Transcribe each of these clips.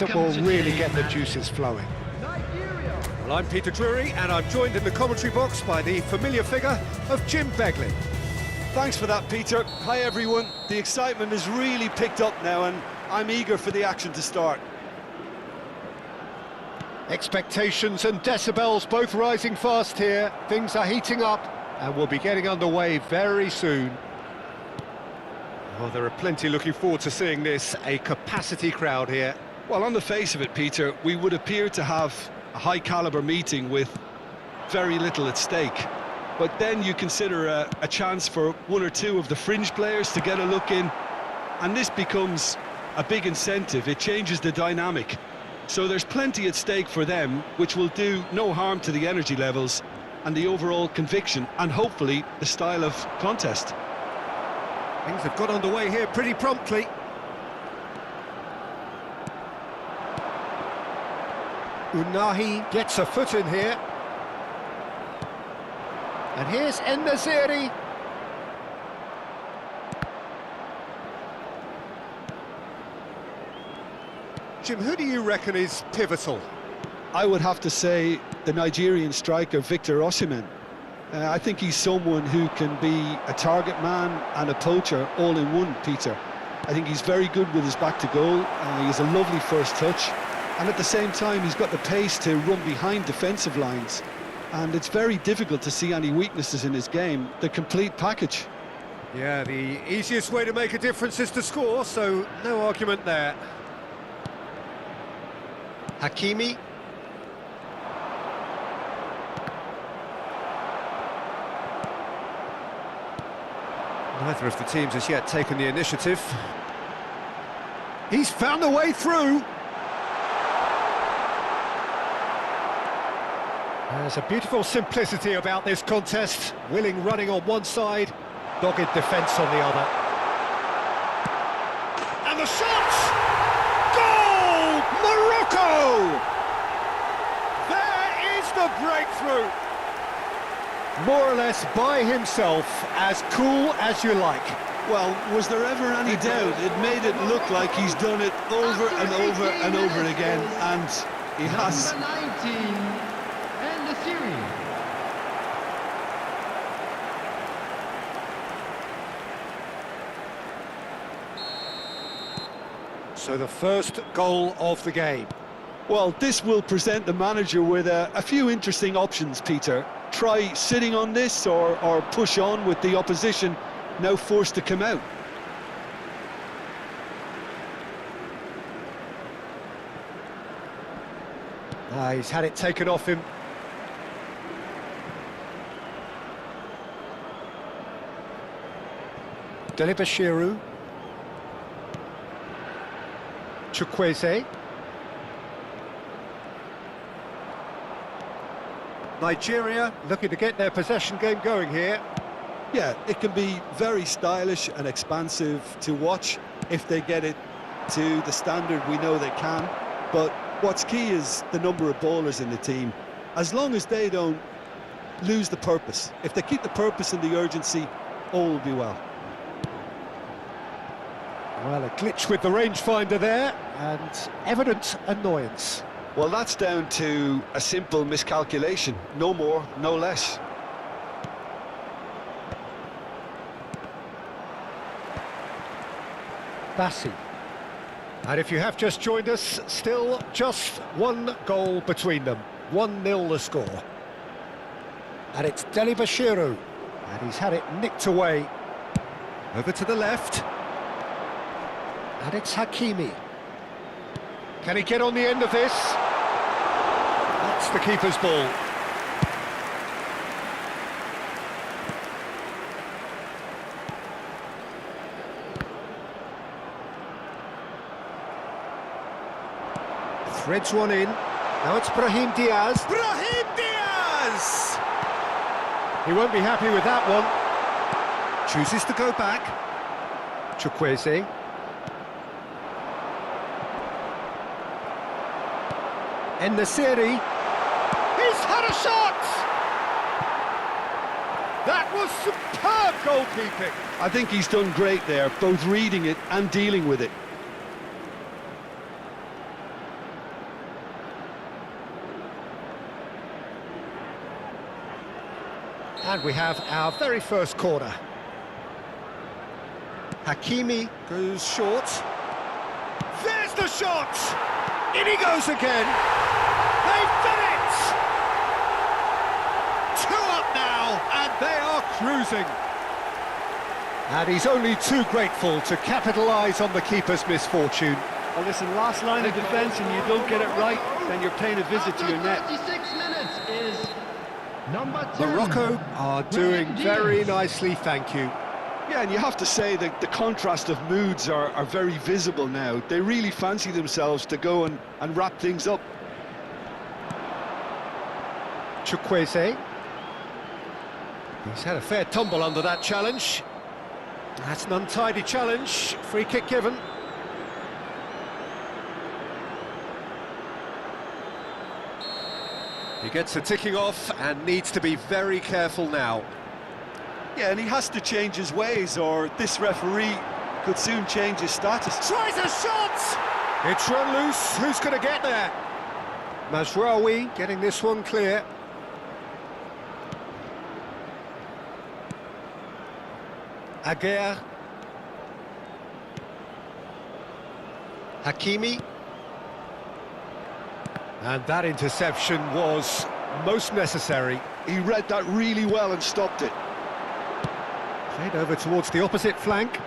match that will really get the juices flowing. Well, I'm Peter Drury, and I'm joined in the commentary box by the familiar figure of Jim Begley. Thanks for that, Peter. Hi, everyone. The excitement has really picked up now, and I'm eager for the action to start. Expectations and decibels both rising fast here. Things are heating up, and we'll be getting underway very soon. Well, there are plenty looking forward to seeing this, a capacity crowd here. Well, on the face of it, Peter, we would appear to have a high-caliber meeting with very little at stake. But then you consider a chance for one or two of the fringe players to get a look in, and this becomes a big incentive. It changes the dynamic. So there's plenty at stake for them, which will do no harm to the energy levels and the overall conviction, and hopefully the style of contest. Things have got underway here pretty promptly. Unahi gets a foot in here. And here's En-Nesyri. Jim, who do you reckon is pivotal? I would have to say the Nigerian striker Victor Osimhen. I think he's someone who can be a target man and a poacher all in one, Peter. I think he's very good with his back to goal. He has a lovely first touch, and at the same time he's got the pace to run behind defensive lines. And it's very difficult to see any weaknesses in his game, the complete package. Yeah, the easiest way to make a difference is to score, so no argument there. Hakimi. Neither of the teams has yet taken the initiative. He's found a way through. There's a beautiful simplicity about this contest. Willing running on one side, dogged defence on the other. And the shot! Goal! Morocco! There is the breakthrough! More or less by himself, as cool as you like. Well, was there ever any doubt? It made it look like he's done it over and over and over again, and he has. Number 19, En-Nesyri. So the first goal of the game. Well, this will present the manager with a few interesting options, Peter. Try sitting on this or push on with the opposition now forced to come out. He's had it taken off him. Delibashiru. Chukwueze. Nigeria looking to get their possession game going here. Yeah, it can be very stylish and expansive to watch if they get it to the standard we know they can. But what's key is the number of ballers in the team. As long as they don't lose the purpose, if they keep the purpose and the urgency, all will be well. Well, a glitch with the rangefinder there, and evident annoyance. Well, that's down to a simple miscalculation, no more, no less. Bassi. And if you have just joined us, still just one goal between them. 1-0 the score. And it's Delibashiru. And he's had it nicked away. Over to the left. And it's Hakimi. Can he get on the end of this? That's the keeper's ball. Threads one in. Now it's Brahim Diaz. Brahim Diaz! He won't be happy with that one. Chooses to go back. Chukwueze. En-Nesyri. He's had a shot! That was superb goalkeeping. I think he's done great there, both reading it and dealing with it. And we have our very first corner. Hakimi goes short. There's the shot! In he goes again! They've done it! 2 up now, and they are cruising. And he's only too grateful to capitalise on the keeper's misfortune. Well, listen, last line of defence and you don't get it right, then you're paying a visit to your net. After 36 minutes is number 10. Morocco are doing very nicely, thank you. Yeah, and you have to say that the contrast of moods are very visible now. They really fancy themselves to go and wrap things up. Chukwueze. He's had a fair tumble under that challenge. That's an untidy challenge. Free kick given. He gets a ticking off and needs to be very careful now. Yeah, and he has to change his ways, or this referee could soon change his status. Tries a shot! It's run loose. Who's going to get there? Mazraoui getting this one clear. Aguirre. Hakimi. And that interception was most necessary. He read that really well and stopped it. Played over towards the opposite flank.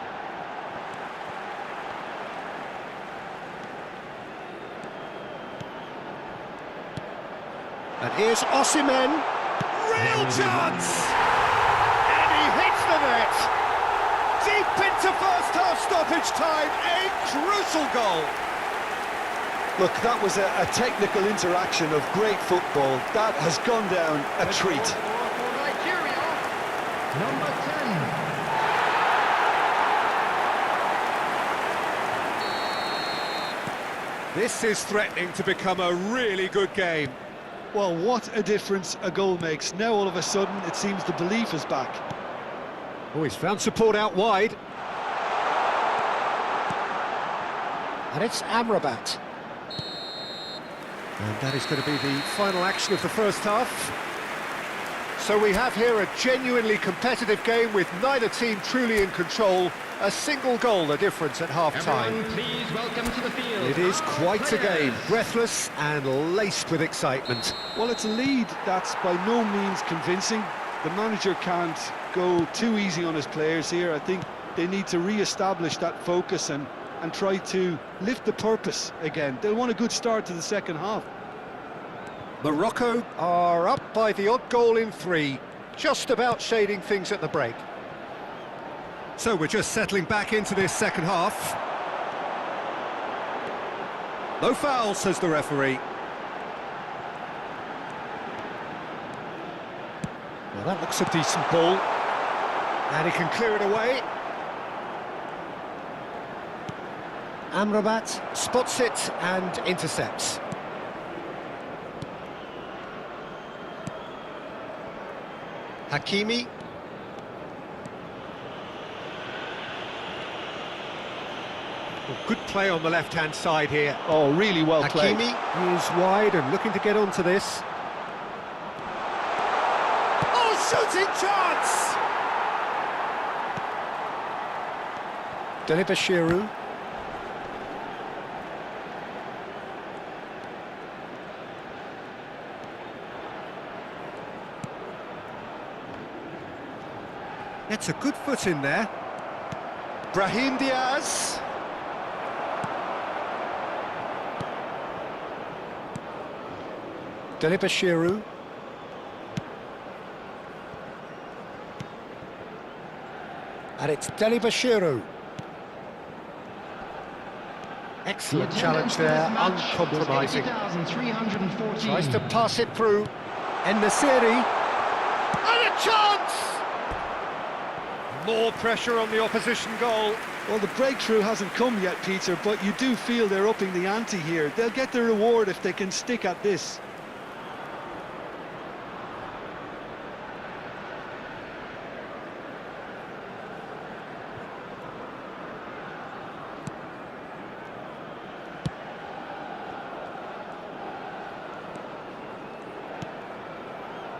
And here's Osimhen. Real chance! And he hits the net! Deep into first half stoppage time, a crucial goal! Look, that was a technical interaction of great football. That has gone down a treat. For Nigeria, number 10. This is threatening to become a really good game. Well, what a difference a goal makes. Now all of a sudden it seems the belief is back. Oh, he's found support out wide. And it's Amrabat. And that is going to be the final action of the first half. So we have here a genuinely competitive game with neither team truly in control. A single goal the difference at half-time. Everyone, please welcome to the field. It is our quite a game, players. breathless and laced with excitement. Well, it's a lead that's by no means convincing. The manager can't go too easy on his players here. I think they need to re-establish that focus and try to lift the purpose again. They'll want a good start to the second half. Morocco are up by the odd goal in 3, just about shading things at the break. So we're just settling back into this second half. No foul, says the referee. Well, that looks a decent ball. And he can clear it away. Amrabat spots it and intercepts. Hakimi. Oh, good play on the left-hand side here. Oh, really well played. Hakimi is wide and looking to get onto this. Oh, shooting chance! Delibashiru. Gets a good foot in there. Brahim Diaz. Delibashiru. And it's Delibashiru. Excellent challenge there, uncompromising. 80,314. Tries to pass it through. En-Nesyri. And a chance! More pressure on the opposition goal. Well, the breakthrough hasn't come yet, Peter, but you do feel they're upping the ante here. They'll get the reward if they can stick at this.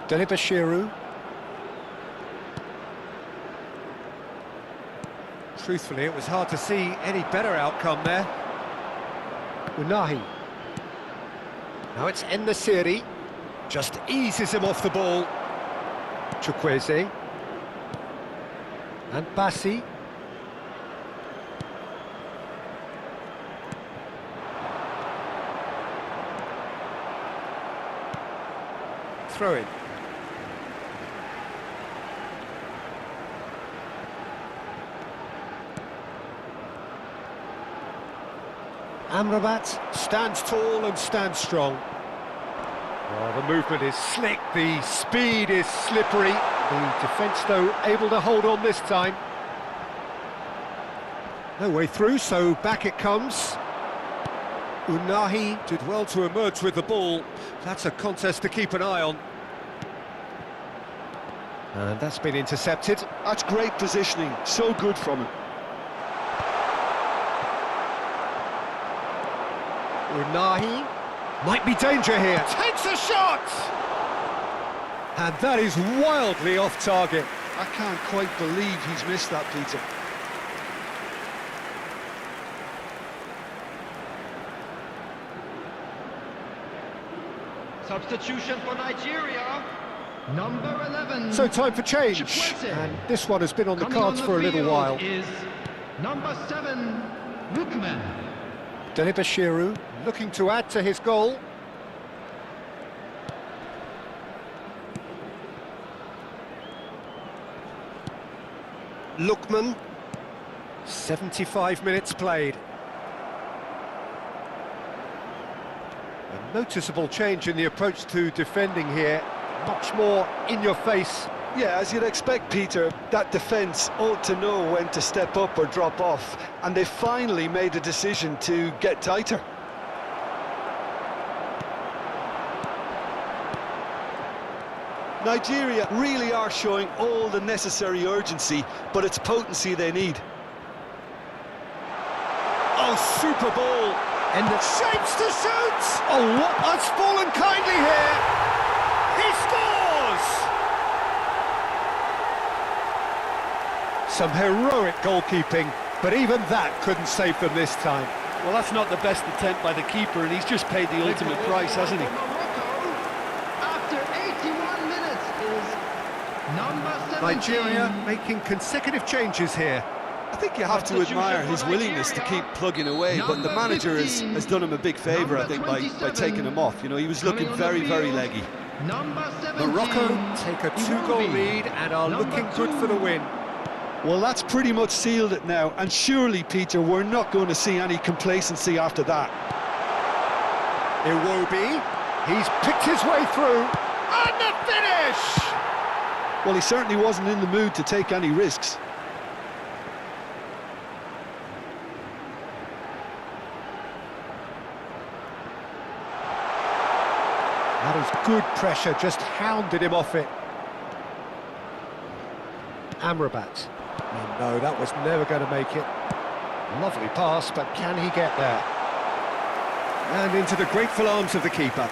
Delibashiru. Truthfully, it was hard to see any better outcome there. Unahi. Now it's En-Nesyri. Just eases him off the ball. Chukwueze. And Bassi. Throw in. Amrabat stands tall and stands strong. Oh, the movement is slick, the speed is slippery. The defence, though, able to hold on this time. No way through, so back it comes. Unahi did well to emerge with the ball. That's a contest to keep an eye on. And that's been intercepted. That's great positioning, so good from him. Unahi might be danger here. Takes a shot! And that is wildly off target. I can't quite believe he's missed that, Peter. Substitution for Nigeria. Number 11. So time for change. Chukwueze. And this one has been on the Coming cards on for a little field while. is number 7, Lookman. Delibashiru looking to add to his goal. Lookman. 75 minutes played. A noticeable change in the approach to defending here. Much more in your face. Yeah, as you'd expect, Peter, that defence ought to know when to step up or drop off, and they finally made a decision to get tighter. Nigeria really are showing all the necessary urgency, but it's potency they need. Oh, super ball! And the shapes to shoot! Oh, what has fallen kindly here! He scores! Some heroic goalkeeping, but even that couldn't save them this time. Well, that's not the best attempt by the keeper, and he's just paid the ultimate price, hasn't he? Morocco, after 81 minutes, is number 17. Nigeria making consecutive changes here. I think you have to admire his willingness to keep plugging away, but the manager has done him a big favour, I think, by taking him off. You know, he was looking very, very leggy. Number 17. Morocco take a two-goal lead and are looking good for the win. Well, that's pretty much sealed it now, and surely, Peter, we're not going to see any complacency after that. Iwobi, he's picked his way through, and the finish! Well, he certainly wasn't in the mood to take any risks. That is good pressure, just hounded him off it. Amrabat. Oh, no, that was never going to make it. Lovely pass, but can he get there? And into the grateful arms of the keeper.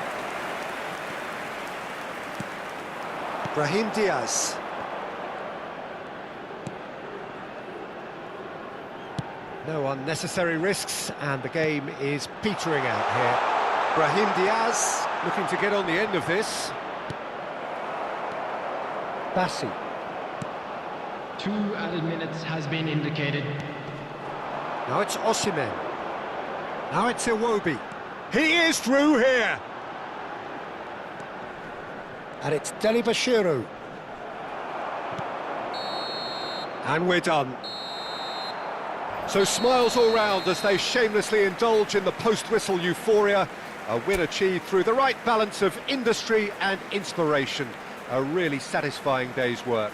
Brahim Diaz. No unnecessary risks, and the game is petering out here. Brahim Diaz looking to get on the end of this. Bassi. 2 added minutes has been indicated. Now it's Osimhen. Now it's Iwobi. He is through here. And it's Delibashiru. And we're done. So smiles all round as they shamelessly indulge in the post-whistle euphoria. A win achieved through the right balance of industry and inspiration. A really satisfying day's work.